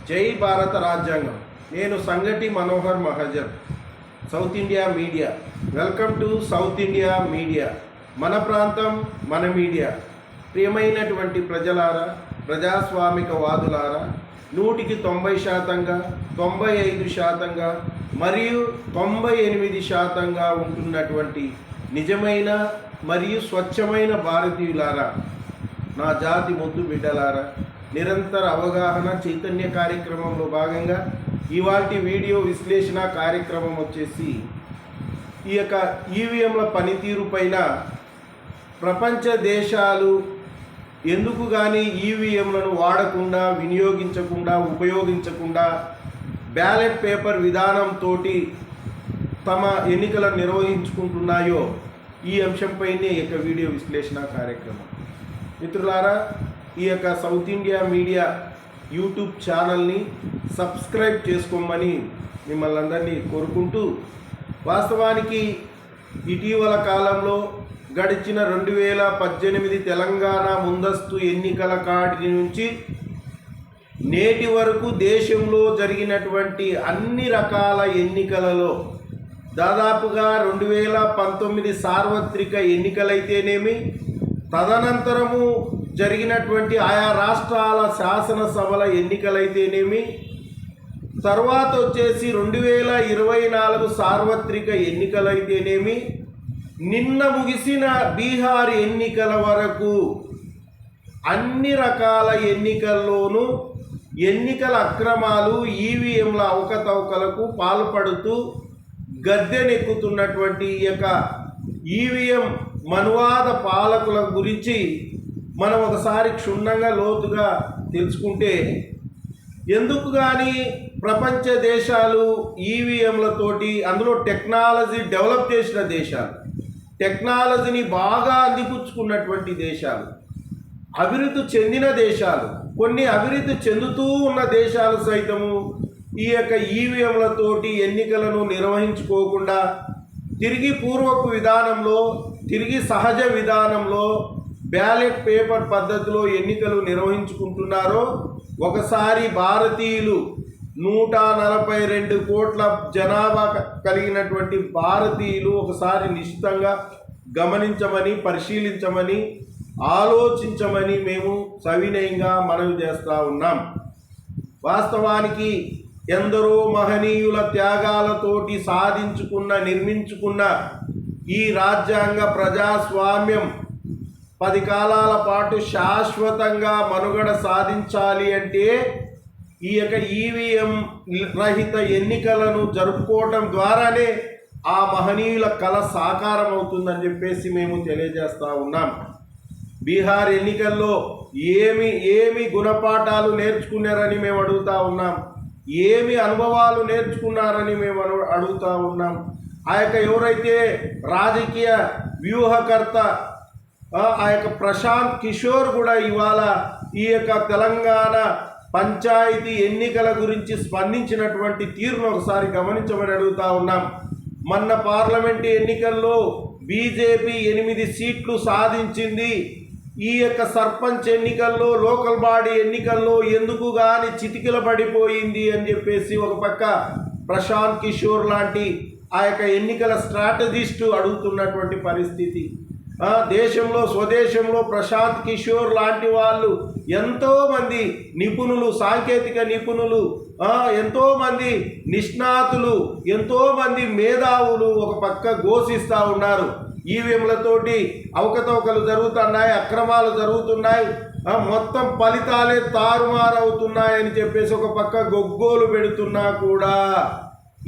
జై భారత రాజ్యాంగం. నేను సంగటి Manohar Mahajan, south India media. Welcome to south India media. మన ప్రాంతం మన మీడియా. ప్రియమైనటువంటి ప్రజలారా, ప్రజాస్వామిక వాదులారా, 100కి 90%, 95%, మరియు 98% ఉంటున్నటువంటి నిజమైన మరియు స్వచ్ఛమైన భారతీయులారా, నా జాతి ముద్దు బిడ్డలారా, నిరంతర అవగాహన చైతన్య కార్యక్రమంలో భాగంగా ఇవాల్టి వీడియో విశ్లేషణ కార్యక్రమం వచ్చేసి ఈ యొక్క ఈవీఎంల పనితీరు పైన ప్రపంచ దేశాలు ఎందుకు కానీ ఈవీఎంలను వాడకుండా, వినియోగించకుండా, ఉపయోగించకుండా బ్యాలెట్ పేపర్ విధానంతో తమ ఎన్నికలను నిర్వహించుకుంటున్నాయో ఈ అంశంపైనే ఈ యొక్క వీడియో విశ్లేషణ కార్యక్రమం. మిత్రులారా, ఈ యొక్క సౌత్ ఇండియా మీడియా యూట్యూబ్ ఛానల్ని సబ్స్క్రైబ్ చేసుకోమని మిమ్మల్ని అందరినీ కోరుకుంటూ, వాస్తవానికి ఇటీవల కాలంలో గడిచిన 2018 తెలంగాణ ముందస్తు ఎన్నికల కాడి నుంచి నేటి వరకు దేశంలో జరిగినటువంటి అన్ని రకాల ఎన్నికలలో దాదాపుగా 2019 సార్వత్రిక ఎన్నికలైతేనేమి, తదనంతరము జరిగినటువంటి ఆయా రాష్ట్రాల శాసనసభల ఎన్నికలైతేనేమి, తర్వాత వచ్చేసి 2024 సార్వత్రిక ఎన్నికలైతేనేమి, నిన్న ముగిసిన బీహార్ ఎన్నికల వరకు అన్ని రకాల ఎన్నికల్లోనూ ఎన్నికల అక్రమాలు, ఈవీఎంల అవకతవకలకు పాల్పడుతూ గద్దెనెక్కుతున్నటువంటి ఈ యొక్క ఈవీఎం మనువాద పాలకుల గురించి మనం ఒకసారి క్షుణ్ణంగా లోతుగా తెలుసుకుంటే, ఎందుకు కానీ ప్రపంచ దేశాలు ఈవీఎంలతోటి, అందులో టెక్నాలజీ డెవలప్ చేసిన దేశాలు, టెక్నాలజీని బాగా అందిపుచ్చుకున్నటువంటి దేశాలు, అభివృద్ధి చెందిన దేశాలు, కొన్ని అభివృద్ధి చెందుతూ ఉన్న దేశాలు సైతము ఈ యొక్క ఈవీఎంలతోటి ఎన్నికలను నిర్వహించుకోకుండా తిరిగి పూర్వపు విధానంలో, తిరిగి సహజ విధానంలో బ్యాలెట్ పేపర్ పద్ధతిలో ఎన్నికలు నిర్వహించుకుంటున్నారో ఒకసారి భారతీయులు 142 కోట్ల జనాభా కలిగినటువంటి భారతీయులు ఒకసారి నిశ్చితంగా గమనించమని, పరిశీలించమని, ఆలోచించమని మేము సవినయంగా మనవి చేస్తూ ఉన్నాం. వాస్తవానికి ఎందరో మహనీయుల త్యాగాలతోటి సాధించుకున్న, నిర్మించుకున్న ఈ రాజ్యాంగ ప్రజాస్వామ్యం 10 కాలాల పాటు శాశ్వతంగా మనుగడ సాధించాలి అంటే ఈ యొక్క ఈవీఎం రహిత ఎన్నికలను జరుపుకోవటం ద్వారానే ఆ మహనీయుల కళ సాకారం అవుతుందని చెప్పేసి మేము తెలియజేస్తూ ఉన్నాం. బీహార్ ఎన్నికల్లో ఏమి గుణపాఠాలు నేర్చుకున్నారని మేము అడుగుతూ ఉన్నాం, ఏమి అనుభవాలు నేర్చుకున్నారని మేము అడుగుతూ ఉన్నాం. ఆ యొక్క ఎవరైతే రాజకీయ వ్యూహకర్త ఆ యొక్క ప్రశాంత్ కిషోర్ కూడా ఇవాళ ఈ యొక్క తెలంగాణ పంచాయతీ ఎన్నికల గురించి స్పందించినటువంటి తీరును ఒకసారి గమనించమని అడుగుతూ ఉన్నాం. మొన్న పార్లమెంటు ఎన్నికల్లో బీజేపీ 8 సీట్లు సాధించింది. ఈ యొక్క సర్పంచ్ ఎన్నికల్లో, లోకల్ బాడీ ఎన్నికల్లో ఎందుకు కానీ చితికిల పడిపోయింది అని చెప్పేసి ఒక పక్క ప్రశాంత్ కిషోర్ లాంటి ఆ యొక్క ఎన్నికల స్ట్రాటజిస్టు అడుగుతున్నటువంటి పరిస్థితి. దేశంలో, స్వదేశంలో ప్రశాంత్ కిషోర్ లాంటి వాళ్ళు ఎంతోమంది నిపుణులు, సాంకేతిక నిపుణులు, ఎంతోమంది నిష్ణాతులు, ఎంతోమంది మేధావులు ఒక పక్క ఘోషిస్తూ ఉన్నారు. ఈవీఎంలతోటి అవకతవకలు జరుగుతున్నాయి, అక్రమాలు జరుగుతున్నాయి, మొత్తం ఫలితాలే తారుమారవుతున్నాయని చెప్పేసి ఒక పక్క గొగ్గోలు పెడుతున్నా కూడా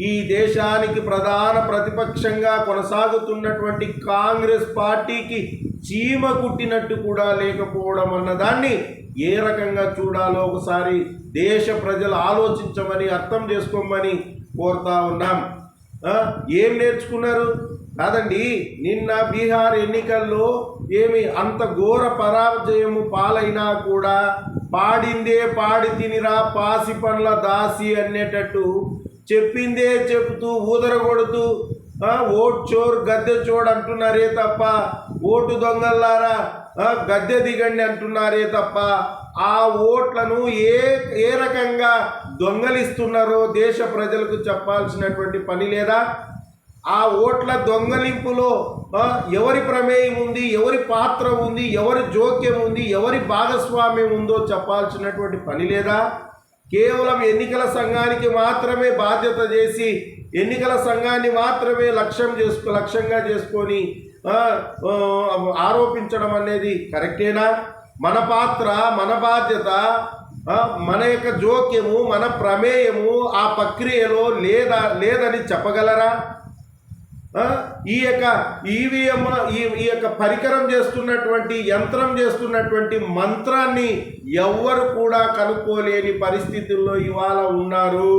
ఈ దేశానికి ప్రధాన ప్రతిపక్షంగా కొనసాగుతున్నటువంటి కాంగ్రెస్ పార్టీకి చీమ కుట్టినట్టు కూడా లేకపోవడం అన్నదాన్ని ఏ రకంగా చూడాలో ఒకసారి దేశ ప్రజలు ఆలోచించమని, అర్థం చేసుకోమని కోరుతా ఉన్నాం. ఏం నేర్చుకున్నారు కాదండి, నిన్న బీహార్ ఎన్నికల్లో ఏమి అంత ఘోర పరాజయము పాలైనా కూడా పాడిందే పాడి తినిరా పాసి పండ్ల దాసి అనేటట్టు చెప్పిందే చెబుతూ ఊదరగొడుతూ ఓట్ చోర్ గద్దె చోడు అంటున్నారే తప్ప, ఓటు దొంగల్లారా గద్దె దిగండి అంటున్నారే తప్ప ఆ ఓట్లను ఏ రకంగా దొంగలిస్తున్నారో దేశ ప్రజలకు చెప్పాల్సినటువంటి పని లేదా? ఆ ఓట్ల దొంగలింపులో ఎవరి ప్రమేయం ఉంది, ఎవరి పాత్ర ఉంది, ఎవరి జోక్యం ఉంది, ఎవరి భాగస్వామ్యం ఉందో చెప్పాల్సినటువంటి పని లేదా? కేవలం ఎన్నికల సంఘానికి మాత్రమే బాధ్యత చేసి ఎన్నికల సంఘాన్ని మాత్రమే లక్ష్యంగా చేసుకొని ఆరోపించడం అనేది కరెక్టేనా? మన పాత్ర, మన బాధ్యత, మన యొక్క జోక్యము, మన ప్రమేయము ఆ ప్రక్రియలో లేదని చెప్పగలరా? ఈ యొక్క ఈవీఎం ఈ యొక్క పరికరం చేస్తున్నటువంటి యంత్రం చేస్తున్నటువంటి మంత్రాన్ని ఎవ్వరు కూడా కనుక్కోలేని పరిస్థితుల్లో ఇవాళ ఉన్నారు.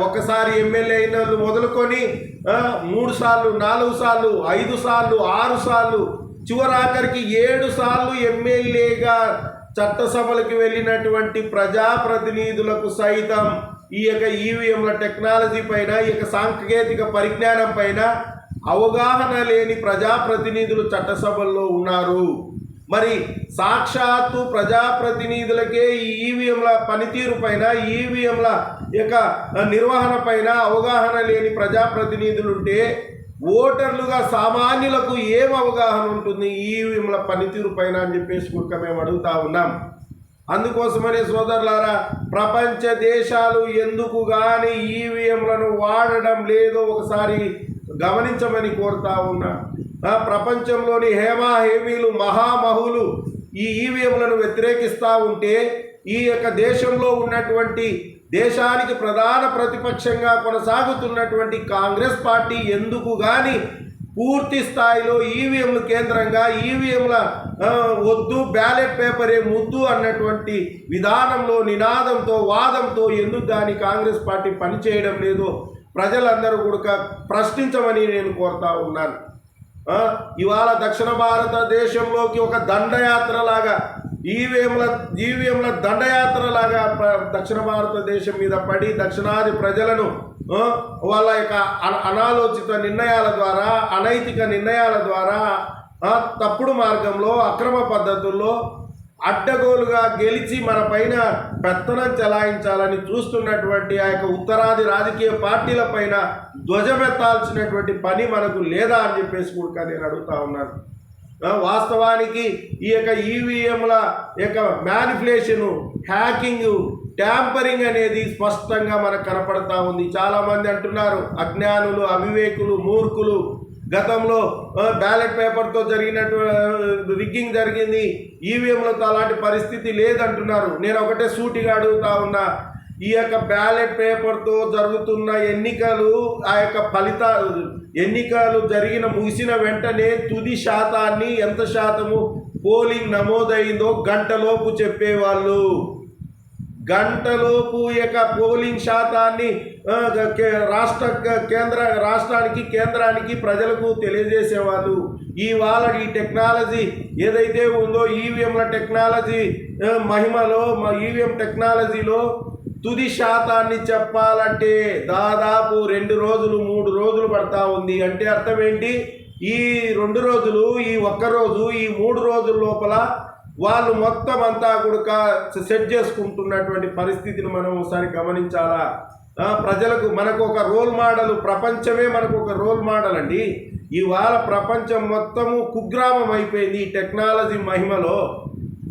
ఒకసారి ఎమ్మెల్యే అయిన మొదలుకొని 3 సార్లు, 4 సార్లు, 5 సార్లు, 6 సార్లు, చివరాఖరికి 7 సార్లు ఎమ్మెల్యేగా చట్టసభలకు వెళ్ళినటువంటి ప్రజాప్రతినిధులకు సైతం ఈ యొక్క ఈవీఎంల టెక్నాలజీ పైన, ఈ యొక్క సాంకేతిక పరిజ్ఞానం పైన అవగాహన లేని ప్రజాప్రతినిధులు చట్టసభల్లో ఉన్నారు. మరి సాక్షాత్తు ప్రజాప్రతినిధులకే ఈ ఈవీఎంల పనితీరు పైన, ఈవీఎంల యొక్క నిర్వహణ పైన అవగాహన లేని ప్రజాప్రతినిధులు ఉంటే ఓటర్లుగా సామాన్యులకు ఏం అవగాహన ఉంటుంది ఈవీఎంల పనితీరు పైన అని చెప్పేసి కూడా మేము అడుగుతా ఉన్నాం. అందుకోసమనే సోదరులారా, ప్రపంచ దేశాలు ఎందుకు కానీ ఈవీఎంలను వాడడం లేదో ఒకసారి గమనించమని కోరుతా ఉన్నా. ప్రపంచంలోని హేమీలు, మహామహులు ఈ ఈవీఎంలను వ్యతిరేకిస్తూ ఉంటే ఈ యొక్క దేశంలో ఉన్నటువంటి దేశానికి ప్రధాన ప్రతిపక్షంగా కొనసాగుతున్నటువంటి కాంగ్రెస్ పార్టీ ఎందుకు కానీ పూర్తి స్థాయిలో ఈవీఎంలు కేంద్రంగా ఈవీఎంల వద్దు, బ్యాలెట్ పేపరే ముద్దు అన్నటువంటి విధానంలో, నినాదంతో, వాదంతో ఎందుకు కానీ కాంగ్రెస్ పార్టీ పనిచేయడం లేదో ప్రజలందరూ కూడా ప్రశ్నించమని నేను కోరుతా ఉన్నాను. ఇవాళ దక్షిణ భారతదేశంలోకి ఒక దండయాత్రలాగా ఈవీఎంల దండయాత్రలాగా దక్షిణ భారతదేశం మీద పడి దక్షిణాది ప్రజలను వాళ్ళ యొక్క అనాలోచిత నిర్ణయాల ద్వారా, అనైతిక నిర్ణయాల ద్వారా, తప్పుడు మార్గంలో, అక్రమ పద్ధతుల్లో అడ్డగోలుగా గెలిచి మన పైన పెత్తనం చెలాయించాలని చూస్తున్నటువంటి ఆ యొక్క ఉత్తరాది రాజకీయ పార్టీల పైన ధ్వజమెత్తాల్సినటువంటి పని మనకు లేదా అని చెప్పేసి కూడా నేను అడుగుతా ఉన్నాను. వాస్తవానికి ఈ యొక్క ఈవీఎంల యొక్క మ్యానిపులేషను, హ్యాకింగ్, ట్యాంపరింగ్ అనేది స్పష్టంగా మనకు కనపడతా ఉంది. చాలామంది అంటున్నారు అజ్ఞానులు, అవివేకులు, మూర్ఖులు, గతంలో బ్యాలెట్ పేపర్తో జరిగినట్టు రిగ్గింగ్ జరిగింది, ఈవీఎంలతో అలాంటి పరిస్థితి లేదంటున్నారు. నేను ఒకటే సూటిగా అడుగుతా ఉన్నా, ఈ యొక్క బ్యాలెట్ పేపర్తో జరుగుతున్న ఎన్నికలు, ఆ యొక్క ఎన్నికలు ముగిసిన వెంటనే తుది శాతాన్ని, ఎంత శాతము పోలింగ్ నమోదైందో గంటలోపు చెప్పేవాళ్ళు. గంటలోపు యొక్క పోలింగ్ శాతాన్ని రాష్ట్రానికి, కేంద్రానికి, ప్రజలకు తెలియజేసేవాళ్ళు. ఇవాళ ఈ టెక్నాలజీ ఏదైతే ఉందో ఈవీఎంల టెక్నాలజీ మహిమలో, ఈవీఎం టెక్నాలజీలో తుది శాతాన్ని చెప్పాలంటే దాదాపు 2 రోజులు, 3 రోజులు పడతా ఉంది. అంటే అర్థం ఏంటి? ఈ 2 రోజులు, ఈ 1 రోజు, ఈ 3 రోజుల లోపల వాళ్ళు మొత్తం అంతా కూడా సెట్ చేసుకుంటున్నటువంటి పరిస్థితిని మనం ఒకసారి గమనించాలా. ప్రజలకు మనకు ఒక రోల్ మోడల్, ప్రపంచమే మనకు ఒక రోల్ మోడల్ అండి. ఇవాళ ప్రపంచం మొత్తము కుగ్రామం అయిపోయింది ఈ టెక్నాలజీ మహిమలో.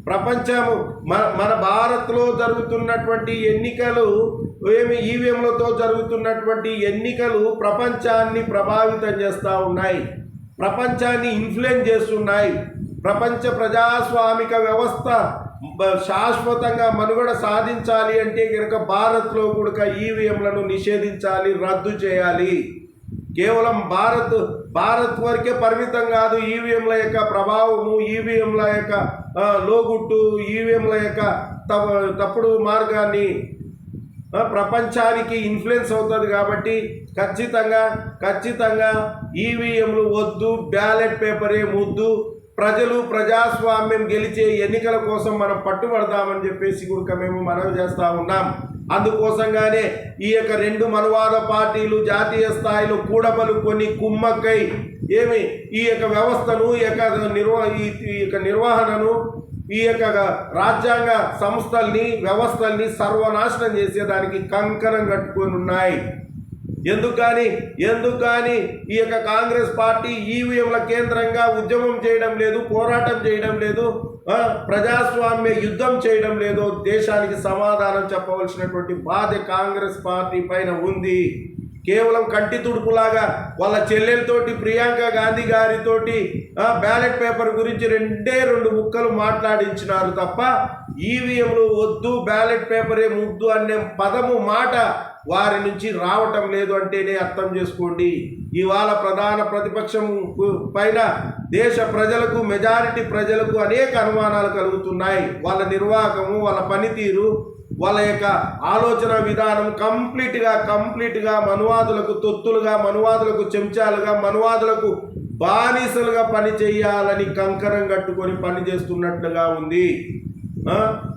ప్రపంచము మన భారత్లో జరుగుతున్నటువంటి ఎన్నికలు, ఈవీఎంలతో జరుగుతున్నటువంటి ఎన్నికలు ప్రపంచాన్ని ప్రభావితం చేస్తూ ఉన్నాయి, ప్రపంచాన్ని ఇన్ఫ్లుయెన్స్ చేస్తున్నాయి. ప్రపంచ ప్రజాస్వామిక వ్యవస్థ శాశ్వతంగా మనుగడ సాధించాలి అంటే కనుక భారత్లో కూడా ఈవీఎంలను నిషేధించాలి, రద్దు చేయాలి. కేవలం భారత్ వరకే పరిమితం కాదు ఈవీఎంల యొక్క ప్రభావము, ఈవీఎంల యొక్క లోగుట్టు, ఈవీఎంల యొక్క తప్పుడు మార్గాన్ని ప్రపంచానికి ఇన్ఫ్లుయెన్స్ అవుతుంది. కాబట్టి ఖచ్చితంగా ఈవీఎంలు వద్దు, బ్యాలెట్ పేపరే ముద్దు, ప్రజాస్వామ్యం గెలిచే ఎన్నికల కోసం మనం పట్టుబడదామని చెప్పేసి కూడా మేము మనవి చేస్తూ ఉన్నాం. అందుకోసంగానే ఈ యొక్క 2 మనువాద పార్టీలు జాతీయ స్థాయిలో కూడబలుకొని కుమ్మక్కై ఈ యొక్క వ్యవస్థను, ఈ యొక్క నిర్వహణను ఈ యొక్క రాజ్యాంగ సంస్థల్ని వ్యవస్థల్ని సర్వనాశనం చేసేదానికి కంకణం కట్టుకొని ఉన్నాయి. ఎందుకు కానీ ఈ యొక్క కాంగ్రెస్ పార్టీ ఈవీఎంల కేంద్రంగా ఉద్యమం చేయడం లేదు, పోరాటం చేయడం లేదు, ప్రజాస్వామ్య యుద్ధం చేయడం లేదు? దేశానికి సమాధానం చెప్పవలసినటువంటి బాధ్యత కాంగ్రెస్ పార్టీ పైన ఉంది. కేవలం కంటి తుడుపులాగా వాళ్ళ చెల్లెలతోటి ప్రియాంక గాంధీ గారితోటి బ్యాలెట్ పేపర్ గురించి రెండు ముక్కలు మాట్లాడించినారు తప్ప ఈవీఎంలు వద్దు, బ్యాలెట్ పేపరే ముద్దు అనే మాట వారి నుంచి రావటం లేదు అంటేనే అర్థం చేసుకోండి. ఇవాళ ప్రధాన ప్రతిపక్షం పైన దేశ ప్రజలకు, మెజారిటీ ప్రజలకు అనేక అనుమానాలు కలుగుతున్నాయి. వాళ్ళ నిర్వాహకము, వాళ్ళ పనితీరు, వాళ్ళ యొక్క ఆలోచన విధానం కంప్లీట్గా మనువాదులకు తొత్తులుగా, మనువాదులకు చెంచాలుగా, మనువాదులకు బానిసలుగా పని చేయాలని కంకణం కట్టుకొని పని చేస్తున్నట్లుగా ఉంది.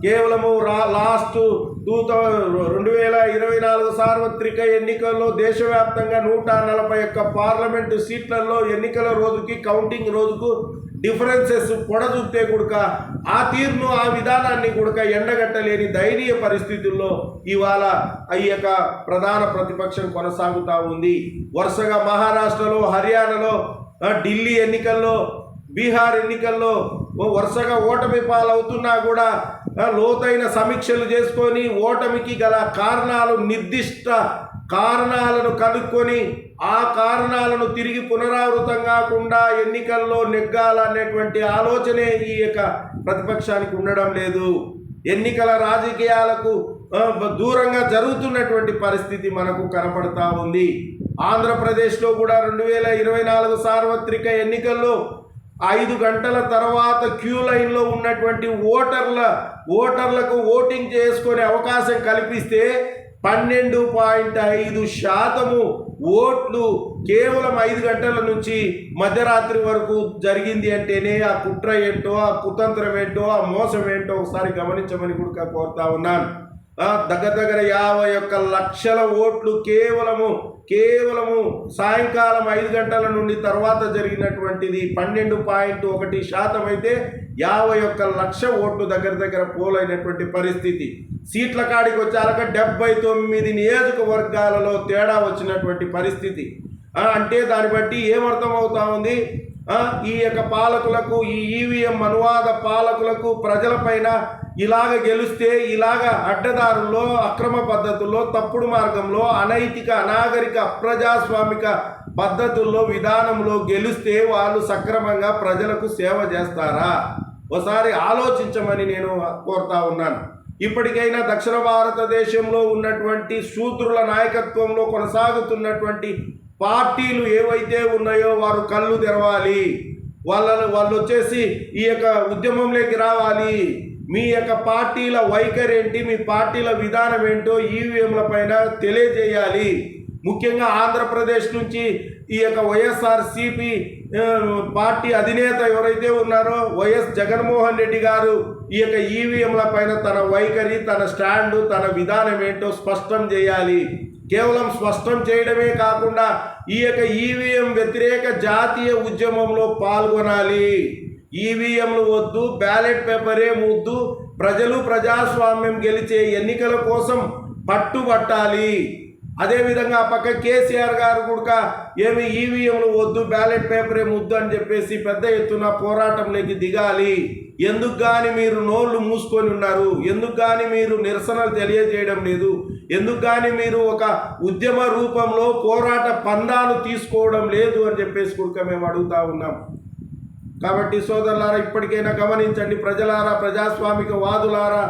కేవలము లాస్ట్ 2024 సార్వత్రిక ఎన్నికల్లో దేశవ్యాప్తంగా 141 పార్లమెంటు సీట్లలో ఎన్నికల రోజుకి, కౌంటింగ్ రోజుకు డిఫరెన్సెస్ పొడచూపితే కూడక ఆ తీరును, ఆ విధానాన్ని కూడక ఎండగట్టలేని దయనీయ పరిస్థితుల్లో ఇవాళ ఈ యొక్క ప్రధాన ప్రతిపక్షం కొనసాగుతూ ఉంది. వరుసగా మహారాష్ట్రలో, హర్యానాలో, ఢిల్లీ ఎన్నికల్లో, బీహార్ ఎన్నికల్లో వరుసగా ఓటమి పాలవుతున్నా కూడా లోతైన సమీక్షలు చేసుకొని ఓటమికి గల కారణాలు, నిర్దిష్ట కారణాలను కనుక్కొని ఆ కారణాలను తిరిగి పునరావృతం కాకుండా ఎన్నికల్లో నెగ్గాలనేటువంటి ఆలోచనే ఈ యొక్క ప్రతిపక్షానికి ఉండడం లేదు. ఎన్నికల రాజకీయాలకు దూరంగా జరుగుతున్నటువంటి పరిస్థితి మనకు కనపడతా ఉంది. ఆంధ్రప్రదేశ్లో కూడా 2024 సార్వత్రిక ఎన్నికల్లో 5 గంటల తర్వాత క్యూ లైన్లో ఉన్నటువంటి ఓటర్లకు ఓటింగ్ చేసుకునే అవకాశం కల్పిస్తే 12.5% ఓట్లు కేవలం 5 గంటల నుంచి మధ్యరాత్రి వరకు జరిగింది అంటేనే ఆ కుట్ర ఏంటో, ఆ కుతంత్రం ఏంటో, ఆ మోసం ఏంటో ఒకసారి గమనించమని కూడా కోరుతా ఉన్నాను. దగ్గర 51 లక్షల ఓట్లు కేవలము సాయంకాలం 5 గంటల నుండి తర్వాత జరిగినటువంటిది 12.1% అయితే 51 లక్ష ఓట్లు దగ్గర పోలైనటువంటి పరిస్థితి. సీట్ల కాడికి వచ్చాక 79 నియోజకవర్గాలలో తేడా వచ్చినటువంటి పరిస్థితి. అంటే దాన్ని బట్టి ఏమర్థం అవుతా ఉంది? ఈ యొక్క పాలకులకు, ఈ ఈవీఎం అనువాద పాలకులకు ప్రజలపైన ఇలాగ గెలిస్తే, ఇలాగ అడ్డదారుల్లో, అక్రమ పద్ధతుల్లో, తప్పుడు మార్గంలో, అనైతిక, అనాగరిక, అప్రజాస్వామిక పద్ధతుల్లో, విధానంలో గెలిస్తే వాళ్ళు సక్రమంగా ప్రజలకు సేవ చేస్తారా? ఒకసారి ఆలోచించమని నేను కోరుతా ఉన్నాను. ఇప్పటికైనా దక్షిణ భారతదేశంలో ఉన్నటువంటి శూద్రుల నాయకత్వంలో కొనసాగుతున్నటువంటి పార్టీలు ఏవైతే ఉన్నాయో వారు కళ్ళు తెరవాలి. వాళ్ళు వచ్చేసి ఈ యొక్క ఉద్యమంలోకి రావాలి. మీ యొక్క పార్టీల వైఖరి ఏంటి, మీ పార్టీల విధానం ఏంటో ఈవీఎంల పైన తెలియజేయాలి. ముఖ్యంగా ఆంధ్రప్రదేశ్ నుంచి ఈ యొక్క వైఎస్ఆర్సీపీ పార్టీ అధినేత ఎవరైతే ఉన్నారో వైఎస్ జగన్మోహన్ రెడ్డి గారు ఈ యొక్క ఈవీఎంల పైన తన వైఖరి, తన స్టాండు, తన విధానం ఏంటో స్పష్టం చేయాలి. కేవలం స్పష్టం చేయడమే కాకుండా ఈ యొక్క ఈవీఎం వ్యతిరేక జాతీయ ఉద్యమంలో పాల్గొనాలి. ఈవీఎంలు వద్దు, బ్యాలెట్ పేపరే ముద్దు, ప్రజాస్వామ్యం గెలిచే ఎన్నికల కోసం పట్టుబట్టాలి. అదేవిధంగా ఆ పక్క కేసీఆర్ గారు కూడా ఏమి ఈవీఎంలు వద్దు, బ్యాలెట్ పేపరే ముద్దు అని చెప్పేసి పెద్ద ఎత్తున పోరాటంలోకి దిగాలి. ఎందుకు కానీ మీరు నోళ్ళు మూసుకొని ఉన్నారు? ఎందుకు కానీ మీరు నిరసనలు తెలియజేయడం లేదు? ఎందుకు కానీ మీరు ఒక ఉద్యమ రూపంలో పోరాట పందాలు తీసుకోవడం లేదు అని చెప్పేసి కూడా మేము అడుగుతా ఉన్నాం. కాబట్టి సోదరులారా, ఇప్పటికైనా గమనించండి. ప్రజలారా, ప్రజాస్వామిక వాదులారా,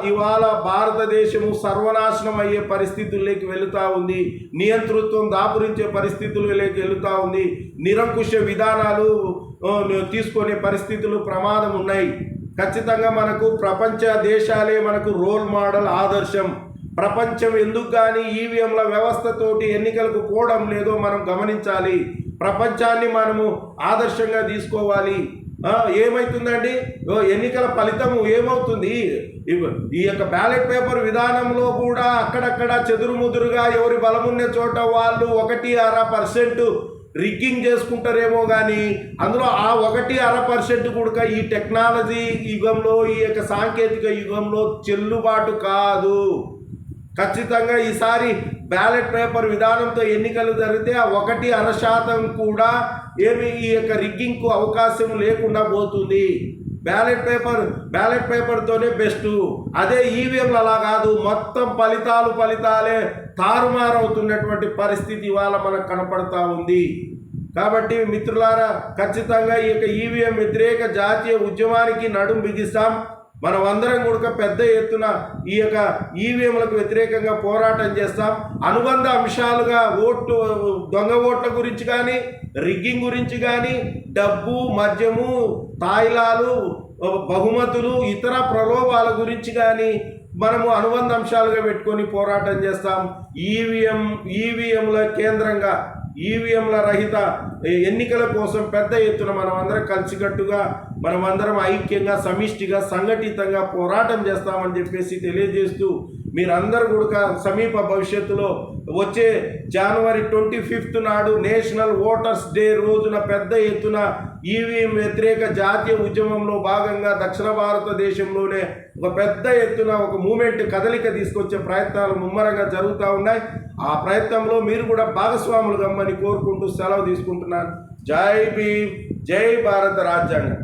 ఇవాళ భారతదేశము సర్వనాశనం అయ్యే పరిస్థితుల్లోకి వెళుతూ ఉంది. నియంతృత్వం దాపురించే పరిస్థితుల్లోకి వెళుతూ ఉంది. నిరంకుశ విధానాలు తీసుకునే పరిస్థితులు ప్రమాదం ఉన్నాయి. ఖచ్చితంగా మనకు ప్రపంచ దేశాలే మనకు రోల్ మోడల్, ఆదర్శం. ప్రపంచం ఎందుకు కానీ ఈవీఎంల వ్యవస్థతోటి ఎన్నికలకు పోవడం లేదో మనం గమనించాలి. ప్రపంచాన్ని మనము ఆదర్శంగా తీసుకోవాలి. ఏమవుతుందండి? ఎన్నికల ఫలితము ఏమవుతుంది? ఈ యొక్క బ్యాలెట్ పేపర్ విధానంలో కూడా అక్కడక్కడ చెదురుముదురుగా ఎవరి బలమున్న చోట వాళ్ళు 1-6% రిగ్గింగ్ చేసుకుంటారేమో కానీ అందులో ఆ 1.5% కూడా ఈ టెక్నాలజీ యుగంలో, ఈ యొక్క సాంకేతిక యుగంలో చెల్లుబాటు కాదు. ఖచ్చితంగా ఈసారి బ్యాలెట్ పేపర్ విధానంతో ఎన్నికలు జరిగితే ఆ 1.5% కూడా ఈ యొక్క రిగ్గింగ్కు అవకాశం లేకుండా పోతుంది. బ్యాలెట్ పేపర్తోనే బెస్ట్. అదే ఈవీఎంలు అలా కాదు, మొత్తం ఫలితాలే తారుమారవుతున్నటువంటి పరిస్థితి ఇవాళ మనకు కనపడతా ఉంది. కాబట్టి మిత్రులారా, ఖచ్చితంగా ఈ యొక్క ఈవీఎం వ్యతిరేక జాతీయ ఉద్యమానికి నడుం బిగిస్తాం. మనం అందరం కూడా పెద్ద ఎత్తున ఈ యొక్క ఈవీఎంలకు వ్యతిరేకంగా పోరాటం చేస్తాం. అనుబంధ అంశాలుగా దొంగ ఓట్ల గురించి కానీ, రిగ్గింగ్ గురించి కానీ, డబ్బు, మద్యము, తాయిలాలు, బహుమతులు, ఇతర ప్రలోభాల గురించి కానీ మనము అనుబంధ అంశాలుగా పెట్టుకొని పోరాటం చేస్తాం. ఈవీఎంల కేంద్రంగా, ఈవీఎంల రహిత ఎన్నికల కోసం పెద్ద ఎత్తున మనమందరం కలిసికట్టుగా, మనమందరం ఐక్యంగా, సమిష్టిగా, సంఘటితంగా పోరాటం చేస్తామని చెప్పేసి తెలియజేస్తూ, మీరందరూ కూడా సమీప భవిష్యత్తులో వచ్చే జనవరి 25 నాడు నేషనల్ ఓటర్స్ డే రోజున పెద్ద ఎత్తున ఈవీఎం వ్యతిరేక జాతీయ ఉద్యమంలో భాగంగా దక్షిణ భారతదేశంలోనే ఒక పెద్ద ఎత్తున ఒక మూమెంట్, కదలిక తీసుకొచ్చే ప్రయత్నాలు ముమ్మరంగా జరుగుతూ ఉన్నాయి. ఆ ప్రయత్నంలో మీరు కూడా భాగస్వాములు కమ్మని కోరుకుంటూ సెలవు తీసుకుంటున్నాను. జై భీమ్, జై భారత రాజ్యాంగం.